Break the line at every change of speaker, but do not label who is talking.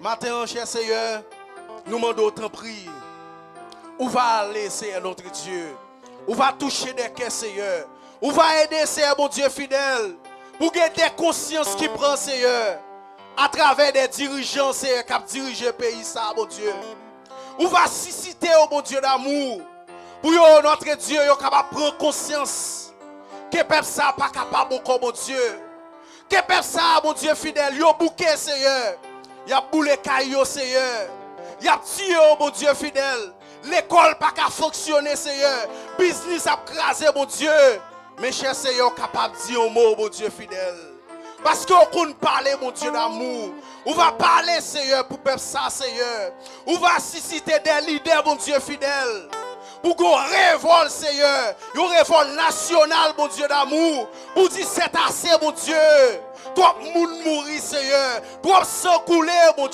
Matin, cher Seigneur, nous demandons autant prier. Où va aller, Seigneur, notre Dieu? Où va toucher des cœurs, Seigneur? Où va aider, Seigneur, mon Dieu fidèle? Pour garder des consciences qui prend, Seigneur, à travers des dirigeants, Seigneur, qui dirigent le pays, ça, mon Dieu. Où va susciter, oh mon Dieu d'amour, pour que notre Dieu soit capable de prendre conscience que peuple ça pas capable encore, mon Dieu. Que peuple ça, mon Dieu fidèle, yo bouquet, Seigneur. Y a boulé caillou, Seigneur. Y a tué, oh mon Dieu fidèle. L'école pas qu'à fonctionner, Seigneur. Business a crasé, mon Dieu. Mais cher Seigneur, capable de dire un mot, mon Dieu fidèle. Parce qu'on peut parler, mon Dieu d'amour. On va parler, Seigneur, pour peuple ça, Seigneur. On va susciter des leaders, mon Dieu fidèle. Pour qu'on révolte, Seigneur. Une révolte nationale, mon Dieu d'amour. Pour dire c'est assez, mon Dieu. Toi, moun mourir, Seigneur. Toi, sang couler, mon Dieu.